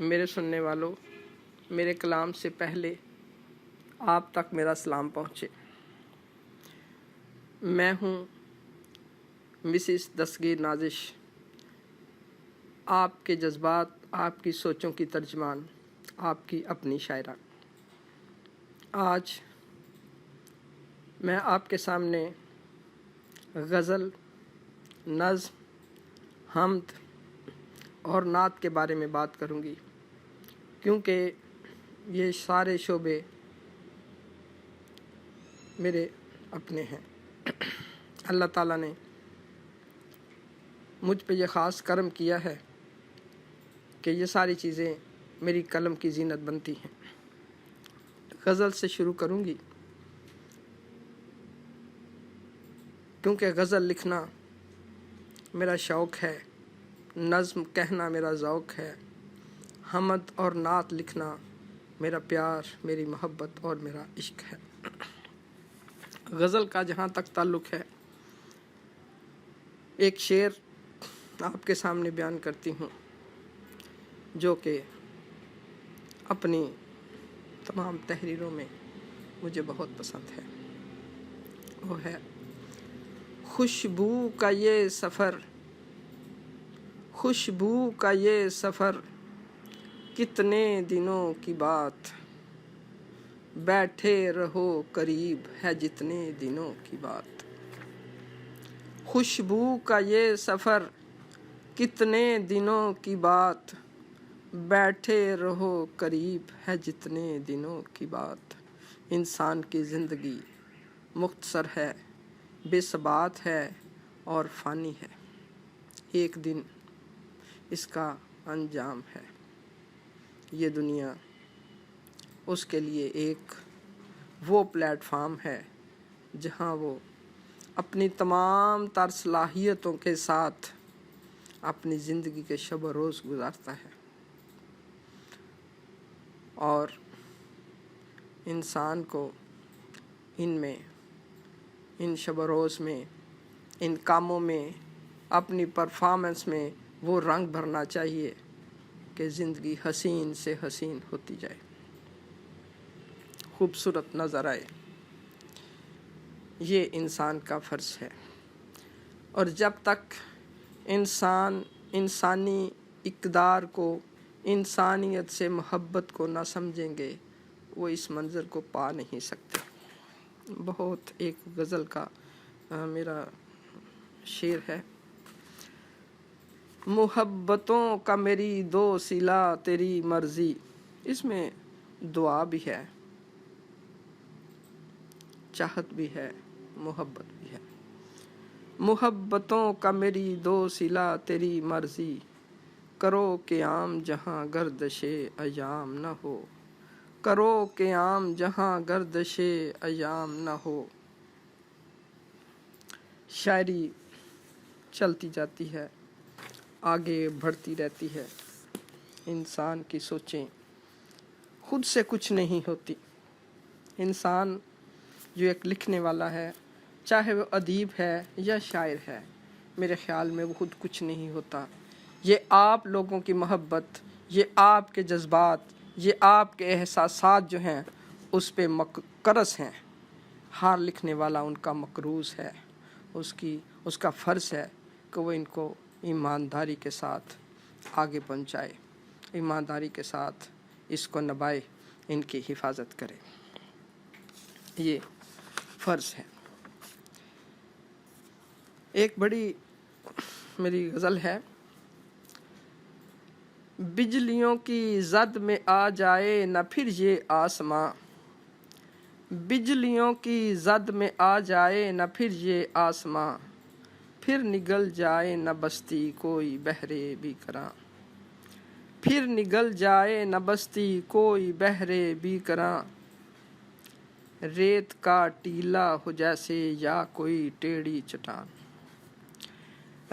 میرے سننے والوں، میرے کلام سے پہلے آپ تک میرا سلام پہنچے۔ میں ہوں مسز دستگیر نازش، آپ کے جذبات، آپ کی سوچوں کی ترجمان، آپ کی اپنی شاعرہ۔ آج میں آپ کے سامنے غزل، نظم، حمد اور نعت کے بارے میں بات کروں گی، کیونکہ یہ سارے شعبے میرے اپنے ہیں۔ اللہ تعالیٰ نے مجھ پہ یہ خاص کرم کیا ہے کہ یہ ساری چیزیں میری قلم کی زینت بنتی ہیں۔ غزل سے شروع کروں گی، کیونکہ غزل لکھنا میرا شوق ہے، نظم کہنا میرا ذوق ہے، حمد اور نعت لکھنا میرا پیار، میری محبت اور میرا عشق ہے۔ غزل کا جہاں تک تعلق ہے، ایک شعر آپ کے سامنے بیان کرتی ہوں جو کہ اپنی تمام تحریروں میں مجھے بہت پسند ہے۔ وہ ہے: خوشبو کا یہ سفر، خوشبو کا یہ سفر، کتنے دنوں کی بات، بیٹھے رہو قریب ہے جتنے دنوں کی بات۔ خوشبو کا یہ سفر، کتنے دنوں کی بات، بیٹھے رہو قریب ہے جتنے دنوں کی بات۔ انسان کی زندگی مختصر ہے، بے ثبات ہے اور فانی ہے، ایک دن اس کا انجام ہے۔ یہ دنیا اس کے لیے ایک وہ پلیٹ فارم ہے جہاں وہ اپنی تمام تر صلاحیتوں کے ساتھ اپنی زندگی کے شب و روز گزارتا ہے، اور انسان کو ان شب و روز میں، ان کاموں میں، اپنی پرفارمنس میں وہ رنگ بھرنا چاہیے کہ زندگی حسین سے حسین ہوتی جائے، خوبصورت نظر آئے۔ یہ انسان کا فرض ہے، اور جب تک انسان انسانی اقدار کو، انسانیت سے محبت کو نہ سمجھیں گے، وہ اس منظر کو پا نہیں سکتے۔ بہت ایک غزل کا میرا شعر ہے: محبتوں کا میری دو صلہ تیری مرضی۔ اس میں دعا بھی ہے، چاہت بھی ہے، محبت بھی ہے۔ محبتوں کا میری دو صلہ تیری مرضی، کرو قیام جہاں گردش ایام نہ ہو، کرو قیام جہاں گردش ایام نہ ہو۔ شاعری چلتی جاتی ہے، آگے بڑھتی رہتی ہے۔ انسان کی سوچیں خود سے کچھ نہیں ہوتی۔ انسان جو ایک لکھنے والا ہے، چاہے وہ ادیب ہے یا شاعر ہے، میرے خیال میں وہ خود کچھ نہیں ہوتا۔ یہ آپ لوگوں کی محبت، یہ آپ کے جذبات، یہ آپ کے احساسات جو ہیں اس پہ مقرص ہیں۔ ہر لکھنے والا ان کا مقروض ہے، اس کا فرض ہے کہ وہ ان کو ایمانداری کے ساتھ آگے پہنچائے، ایمانداری کے ساتھ اس کو نبھائے، ان کی حفاظت کرے۔ یہ فرض ہے۔ ایک بڑی میری غزل ہے: بجلیوں کی زد میں آ جائے نہ پھر یہ آسماں، بجلیوں کی زد میں آ جائے نہ پھر یہ آسماں، پھر نگل جائے نہ بستی کوئی بحر بی کراں، پھر نگل جائے نہ بستی کوئی بحر بی کراں، ریت کا ٹیلا ہو جیسے یا کوئی ٹیڑھی چٹان،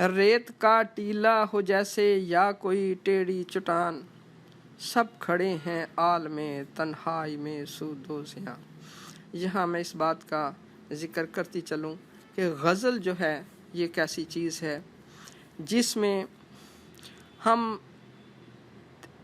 ریت کا ٹیلا ہو جیسے یا کوئی ٹیڑھی چٹان، سب کھڑے ہیں عالم تنہائی میں سود و زیاں۔ یہاں میں اس بات کا ذکر کرتی چلوں کہ غزل جو ہے یہ ایک ایسی چیز ہے جس میں ہم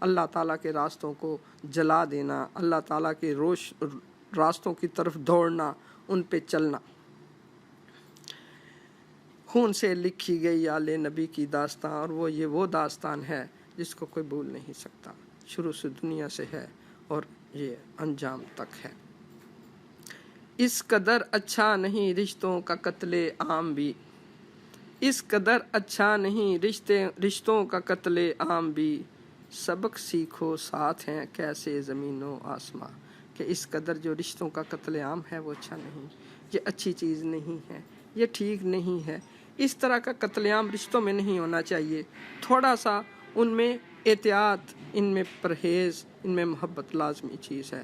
اللہ تعالیٰ کے راستوں کو جلا دینا، اللہ تعالیٰ کے راستوں کی طرف دوڑنا، ان پہ چلنا۔ خون سے لکھی گئی آل نبی کی داستان، اور وہ داستان ہے جس کو کوئی بھول نہیں سکتا، شروع سے دنیا سے ہے اور یہ انجام تک ہے۔ اس قدر اچھا نہیں رشتوں کا قتل عام بھی، اس قدر اچھا نہیں رشتوں کا قتل عام بھی، سبق سیکھو ساتھ ہیں کیسے زمین و آسماں، کہ اس قدر جو رشتوں کا قتل عام ہے وہ اچھا نہیں، یہ اچھی چیز نہیں ہے، یہ ٹھیک نہیں ہے۔ اس طرح کا قتل عام رشتوں میں نہیں ہونا چاہیے، تھوڑا سا ان میں احتیاط، ان میں پرہیز، ان میں محبت لازمی چیز ہے۔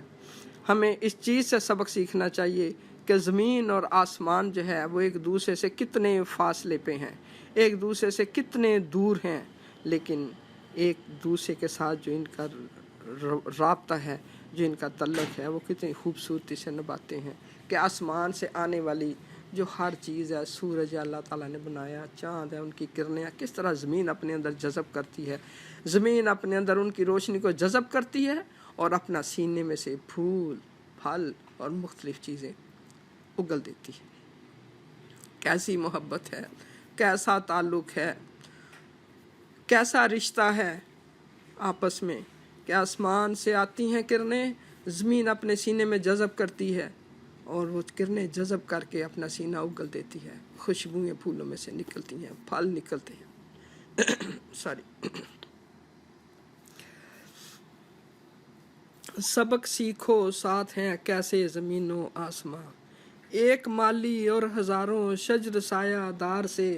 ہمیں اس چیز سے سبق سیکھنا چاہیے کہ زمین اور آسمان جو ہے وہ ایک دوسرے سے کتنے فاصلے پہ ہیں، ایک دوسرے سے کتنے دور ہیں، لیکن ایک دوسرے کے ساتھ جو ان کا رابطہ ہے، جو ان کا تعلق ہے، وہ کتنی خوبصورتی سے نبھاتے ہیں کہ آسمان سے آنے والی جو ہر چیز ہے، سورج اللہ تعالیٰ نے بنایا، چاند ہے، ان کی کرنیں کس طرح زمین اپنے اندر جذب کرتی ہے، زمین اپنے اندر ان کی روشنی کو جذب کرتی ہے اور اپنا سینے میں سے پھول، پھل اور مختلف چیزیں اگل دیتی ہے۔ کیسی محبت ہے، کیسا تعلق ہے، کیسا رشتہ ہے آپس میں کہ آسمان سے آتی ہیں کرنیں، زمین اپنے سینے میں جذب کرتی ہے اور وہ کرنیں جذب کر کے اپنا سینہ اگل دیتی ہے، خوشبوئیں پھولوں میں سے نکلتی ہیں، پھل نکلتے ہیں۔ سبق سیکھو ساتھ ہیں کیسے زمین و آسماں، ایک مالی اور ہزاروں شجر سایہ دار سے،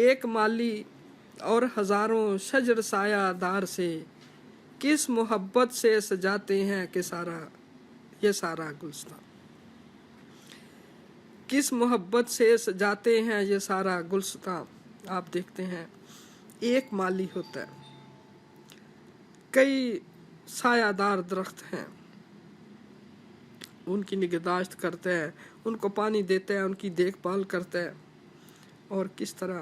ایک مالی اور ہزاروں شجر سایہ دار سے، کس محبت سے سجاتے ہیں کہ یہ سارا گلستان، کس محبت سے سجاتے ہیں یہ سارا گلستان۔ آپ دیکھتے ہیں ایک مالی ہوتا ہے، کئی سایہ دار درخت ہیں، ان کی نگہداشت کرتا ہے، ان کو پانی دیتا ہے، ان کی دیکھ بھال کرتا ہے، اور کس طرح،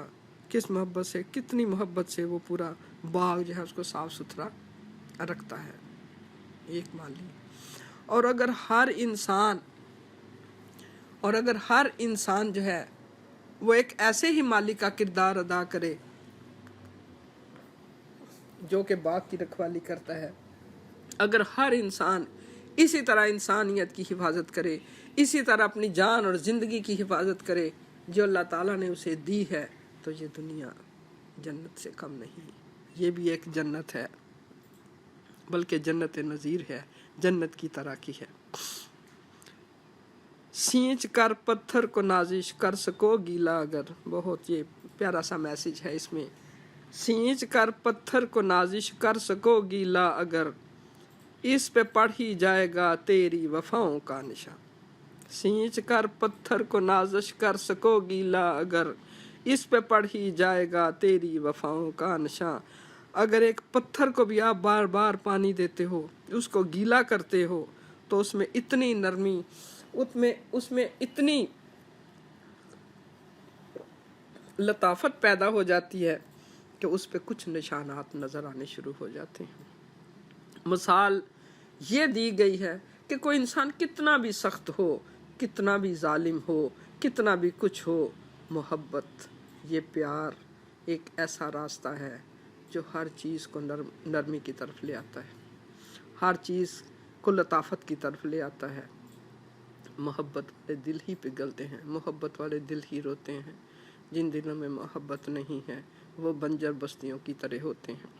کس محبت سے، کتنی محبت سے وہ پورا باغ جو ہے اس کو صاف ستھرا رکھتا ہے، ایک مالی۔ اور اگر ہر انسان جو ہے وہ ایک ایسے ہی مالی کا کردار ادا کرے جو کہ باغ کی رکھوالی کرتا ہے، اگر ہر انسان اسی طرح انسانیت کی حفاظت کرے، اسی طرح اپنی جان اور زندگی کی حفاظت کرے جو اللہ تعالیٰ نے اسے دی ہے، تو یہ دنیا جنت سے کم نہیں، یہ بھی ایک جنت ہے، بلکہ جنت نظیر ہے، جنت کی طرح کی ہے۔ سینچ کر پتھر کو نازش کر سکو گیلا اگر، بہت یہ پیارا سا میسج ہے اس میں، سینچ کر پتھر کو نازش کر سکو گیلا اگر، اس پہ پڑھ ہی جائے گا تیری وفاؤں کا نشان، سینچ کر پتھر کو نازش کر سکو گیلا اگر، اس پہ پڑھ ہی جائے گا تیری وفاؤں کا نشان۔ اگر ایک پتھر کو بھی آپ بار بار پانی دیتے ہو، اس کو گیلا کرتے ہو، تو اس میں اتنی نرمی، اس میں اتنی لطافت پیدا ہو جاتی ہے کہ اس پہ کچھ نشانات نظر آنے شروع ہو جاتے ہیں۔ مثال یہ دی گئی ہے کہ کوئی انسان کتنا بھی سخت ہو، کتنا بھی ظالم ہو، کتنا بھی کچھ ہو، محبت، یہ پیار ایک ایسا راستہ ہے جو ہر چیز کو نرمی کی طرف لے آتا ہے، ہر چیز کو لطافت کی طرف لے آتا ہے۔ محبت والے دل ہی پگھلتے ہیں، محبت والے دل ہی روتے ہیں، جن دلوں میں محبت نہیں ہے وہ بنجر بستیوں کی طرح ہوتے ہیں۔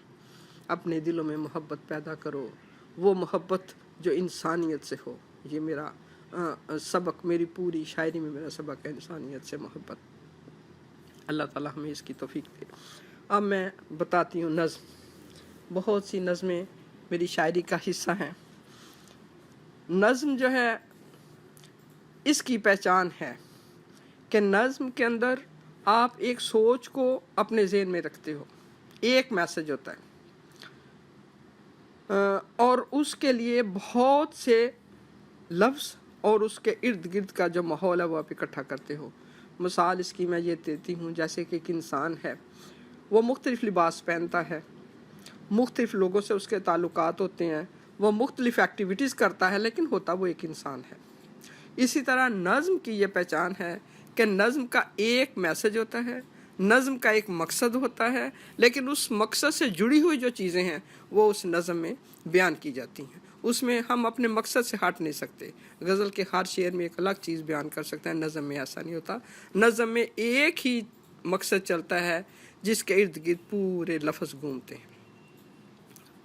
اپنے دلوں میں محبت پیدا کرو، وہ محبت جو انسانیت سے ہو۔ یہ میرا سبق، میری پوری شاعری میں میرا سبق ہے انسانیت سے محبت۔ اللہ تعالیٰ ہمیں اس کی توفیق دے۔ اب میں بتاتی ہوں نظم، بہت سی نظمیں میری شاعری کا حصہ ہیں۔ نظم جو ہے اس کی پہچان ہے کہ نظم کے اندر آپ ایک سوچ کو اپنے ذہن میں رکھتے ہو، ایک میسج ہوتا ہے، اور اس کے لیے بہت سے لفظ اور اس کے ارد گرد کا جو ماحول ہے وہ آپ اکٹھا کرتے ہو۔ مثال اس کی میں یہ دیتی ہوں، جیسے کہ ایک انسان ہے، وہ مختلف لباس پہنتا ہے، مختلف لوگوں سے اس کے تعلقات ہوتے ہیں، وہ مختلف ایکٹیویٹیز کرتا ہے، لیکن ہوتا وہ ایک انسان ہے۔ اسی طرح نظم کی یہ پہچان ہے کہ نظم کا ایک میسج ہوتا ہے، نظم کا ایک مقصد ہوتا ہے، لیکن اس مقصد سے جڑی ہوئی جو چیزیں ہیں وہ اس نظم میں بیان کی جاتی ہیں۔ اس میں ہم اپنے مقصد سے ہٹ نہیں سکتے۔ غزل کے ہر شعر میں ایک الگ چیز بیان کر سکتے ہیں، نظم میں ایسا نہیں ہوتا۔ نظم میں ایک ہی مقصد چلتا ہے جس کے ارد گرد پورے لفظ گھومتے ہیں۔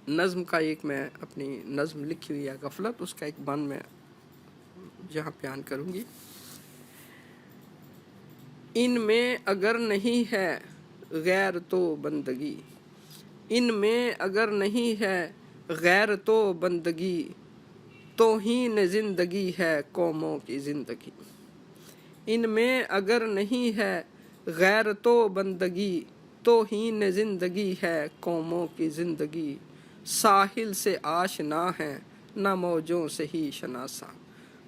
نظم کا ایک میں اپنی نظم لکھی ہوئی ہے غفلت، اس کا ایک بند میں جہاں بیان کروں گی۔ ان میں اگر نہیں ہے غیر تو بندگی، ان میں اگر نہیں ہے غیر تو بندگی، توہین زندگی ہے قوموں کی زندگی۔ ان میں اگر نہیں ہے غیر تو بندگی، توہین زندگی ہے قوموں کی زندگی۔ ساحل سے آشنا ہے نہ موجوں سے ہی شناسا،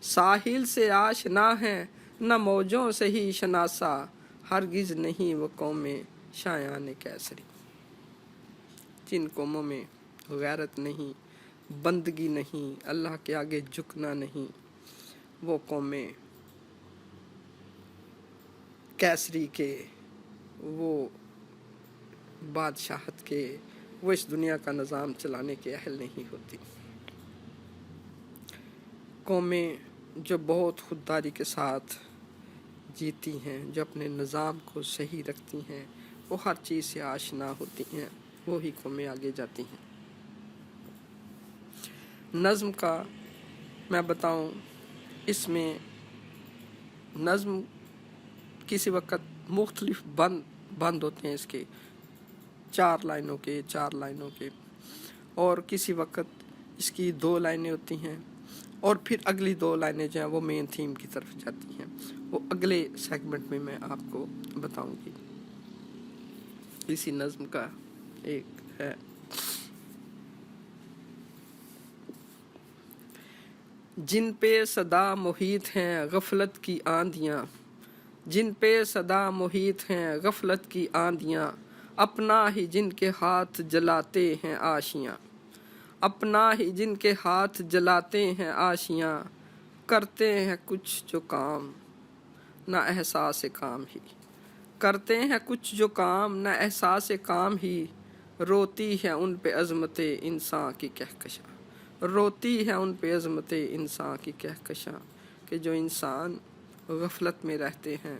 ساحل سے آشنا ہے نہ موجوں سے ہی شناسا، ہرگز نہیں وہ قومیں شایان کیسری۔ جن قوموں میں غیرت نہیں، بندگی نہیں، اللہ کے آگے جھکنا نہیں، وہ قومیں کیسری کے، وہ بادشاہت کے، وہ اس دنیا کا نظام چلانے کے اہل نہیں ہوتی۔ قومیں جو بہت خودداری کے ساتھ جیتی ہیں، جو اپنے نظام کو صحیح رکھتی ہیں، وہ ہر چیز سے آشنا ہوتی ہیں، وہی قومیں آگے جاتی ہیں۔ نظم کا میں بتاؤں، اس میں نظم کسی وقت مختلف بند ہوتے ہیں اس کے، 4 لائنوں کے، 4 لائنوں کے، اور کسی وقت اس کی 2 لائنیں ہوتی ہیں، اور پھر اگلی 2 لائنیں جو ہیں وہ مین تھیم کی طرف جاتی ہیں۔ وہ اگلے سیگمنٹ میں میں آپ کو بتاؤں گی۔ اسی نظم کا ایک ہے، جن پہ صدا محیط ہیں غفلت کی آندیاں، جن پہ صدا محیط ہیں غفلت کی آندیاں، اپنا ہی جن کے ہاتھ جلاتے ہیں آشیاں، اپنا ہی جن کے ہاتھ جلاتے ہیں آشیاں، کرتے ہیں کچھ جو کام نہ احساس کام ہی، کرتے ہیں کچھ جو کام نہ احساس کام ہی، روتی ہے ان پہ عظمت انسان کی کہکشاں، روتی ہے ان پہ عظمت انسان کی کہکشاں، کہ جو انسان غفلت میں رہتے ہیں،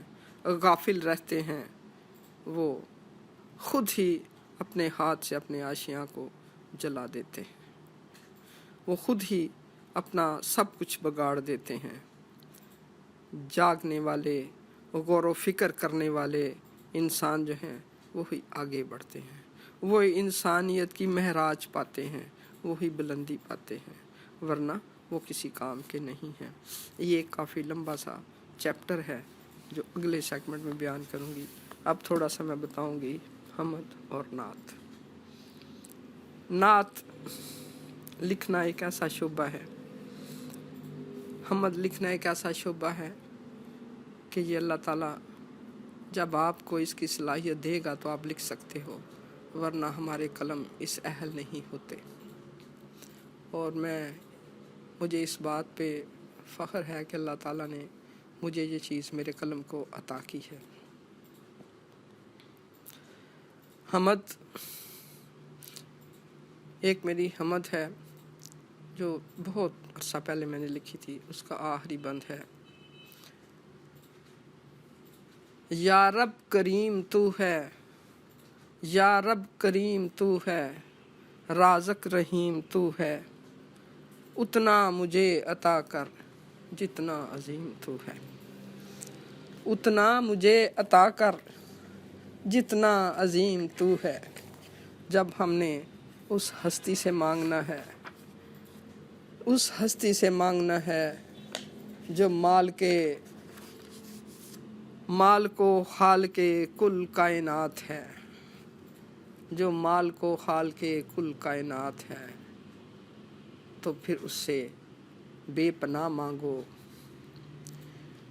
غافل رہتے ہیں، وہ خود ہی اپنے ہاتھ سے اپنے آشیاں کو جلا دیتے ہیں، وہ خود ہی اپنا سب کچھ بگاڑ دیتے ہیں۔ جاگنے والے، غور و فکر کرنے والے انسان جو ہیں وہی آگے بڑھتے ہیں، وہی انسانیت کی معراج پاتے ہیں، وہی بلندی پاتے ہیں، ورنہ وہ کسی کام کے نہیں ہیں۔ یہ ایک کافی لمبا سا چیپٹر ہے جو اگلے سیگمنٹ میں بیان کروں گی۔ اب تھوڑا سا میں بتاؤں گی حمد اور نعت۔ نعت لکھنا ایک ایسا شعبہ ہے، حمد لکھنا ایک ایسا شعبہ ہے کہ یہ اللہ تعالیٰ جب آپ کو اس کی صلاحیت دے گا تو آپ لکھ سکتے ہو، ورنہ ہمارے قلم اس اہل نہیں ہوتے۔ اور مجھے اس بات پہ فخر ہے کہ اللہ تعالیٰ نے مجھے یہ چیز میرے قلم کو عطا کی ہے۔ حمد ایک میری حمد ہے جو بہت عرصہ پہلے میں نے لکھی تھی، اس کا آخری بند ہے، یا رب کریم تو ہے، یا رب کریم تو ہے، رازق رحیم تو ہے، اتنا مجھے عطا کر جتنا عظیم تو ہے، اتنا مجھے عطا کر جتنا عظیم تو ہے۔ جب ہم نے اس ہستی سے مانگنا ہے، اس ہستی سے مانگنا ہے جو مال کو خال کے کل کائنات ہے، جو مال کو خال کے کل کائنات ہے، تو پھر اس سے بے پناہ مانگو،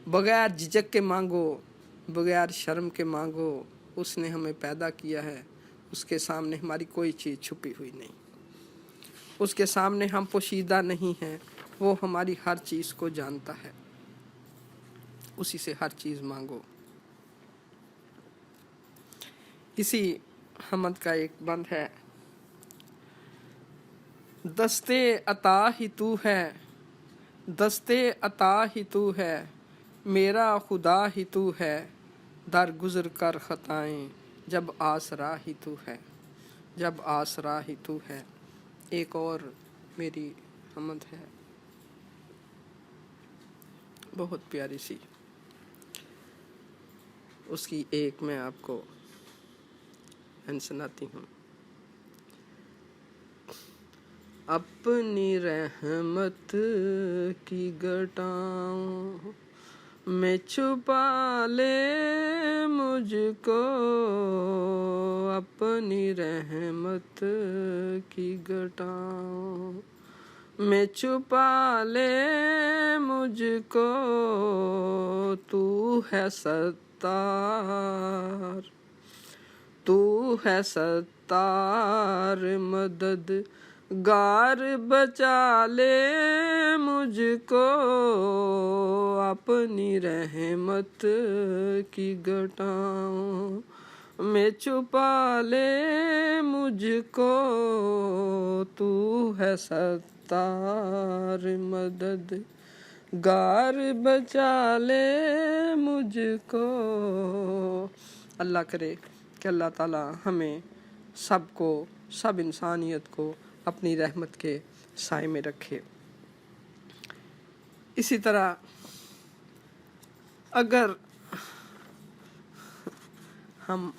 بغیر جھجک کے مانگو، بغیر شرم کے مانگو۔ اس نے ہمیں پیدا کیا ہے اس کے سامنے ہماری کوئی چیز چھپی ہوئی نہیں، اس کے سامنے ہم پوشیدہ نہیں ہیں، وہ ہماری ہر چیز کو جانتا ہے، اسی سے ہر چیز مانگو۔ اسی حمد کا ایک بند ہے، دستے عطا ہی تو ہے، دستے عطا ہی تو ہے، میرا خدا ہی تو ہے، در گزر کر خطائیں جب آسرا ہی تو ہے، جب آسرا ہی تو ہے۔ ایک اور میری حمد ہے بہت پیاری سی، اس کی ایک میں آپ کو سناتی ہوں۔ اپنی رحمت کی گٹاؤں میں چھپا لے مجھ کو، اپنی رحمت کی گٹاؤں میں چھپا لے مجھ کو، تو ہے ستار، تو ہے ستار، مدد گار بچا لے مجھ کو، اپنی رحمت کی گٹاؤں میں چھپا لے مجھ کو، تو ہے ستار، مدد گار بچا لے مجھ کو۔ اللہ کرے کہ اللہ تعالیٰ ہمیں سب کو، سب انسانیت کو اپنی رحمت کے سائے میں رکھے۔ اسی طرح اگر ہم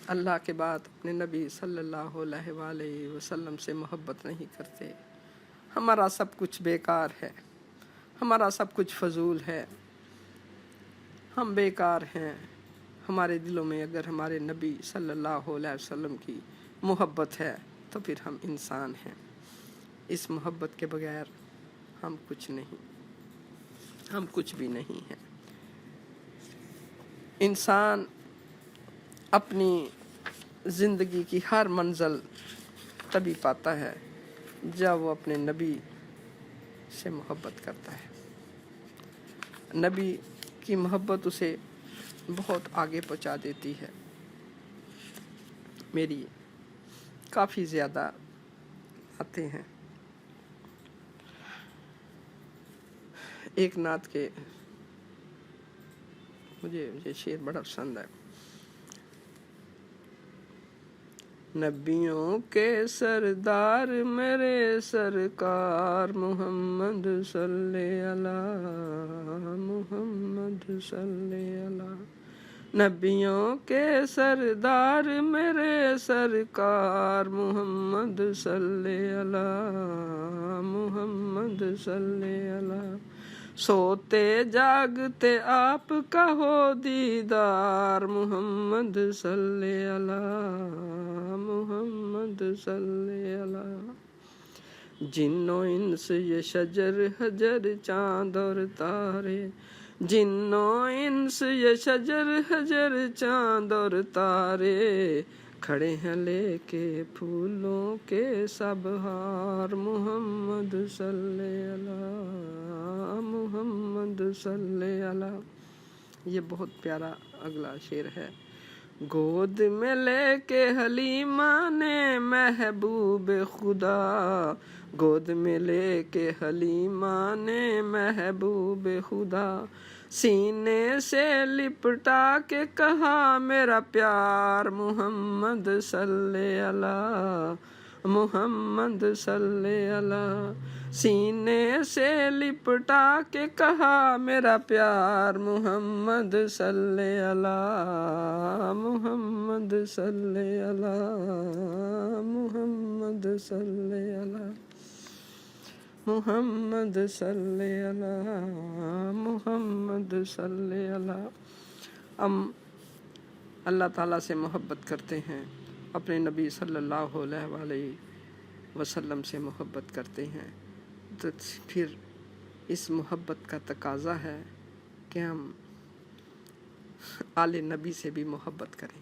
اللہ کے بعد اپنے نبی صلی اللہ علیہ وآلہ وسلم سے محبت نہیں کرتے، ہمارا سب کچھ بیکار ہے، ہمارا سب کچھ فضول ہے، ہم بیکار ہیں۔ ہمارے دلوں میں اگر ہمارے نبی صلی اللہ علیہ وسلم کی محبت ہے تو پھر ہم انسان ہیں۔ اس محبت کے بغیر ہم کچھ نہیں، ہم کچھ بھی نہیں ہیں۔ انسان اپنی زندگی کی ہر منزل تبھی پاتا ہے جب وہ اپنے نبی سے محبت کرتا ہے۔ نبی کی محبت اسے بہت آگے پہنچا دیتی ہے۔ میری کافی زیادہ آتے ہیں۔ ایک نعت کے مجھے یہ شعر بڑا پسند ہے۔ نبیوں کے سردار میرے سرکار محمد صلی اللہ، محمد صلی اللہ۔ نبیوں کے سردار میرے سرکار محمد صلی اللہ، محمد صلی اللہ۔ سوتے جاگتے آپ کا ہو دیدار محمد صلی اللہ، محمد صلی اللہ۔ جن و انس یہ شجر حجر چاند اور تارے، جن و انس یہ شجر حجر چاند اور تارے، کھڑے ہیں لے کے پھولوں کے سب ہار محمد صلی اللہ، محمد صلی اللہ۔ یہ بہت پیارا اگلا شعر ہے۔ گود میں لے کے حلیمہ نے محبوب خدا، گود میں لے کے حلیمہ نے محبوب خدا، سینے سے لپٹا کے کہا میرا پیار محمد صلی اللہ، محمد صلی اللہ۔ سینے سے لپٹا کے کہا میرا پیار محمد صلی اللہ، محمد صلی اللہ، محمد صلی اللہ، محمد صلی اللہ، محمد صلی اللہ۔ ہم اللہ تعالیٰ سے محبت کرتے ہیں، اپنے نبی صلی اللہ علیہ وآلہ وسلم سے محبت کرتے ہیں، تو پھر اس محبت کا تقاضا ہے کہ ہم آل نبی سے بھی محبت کریں۔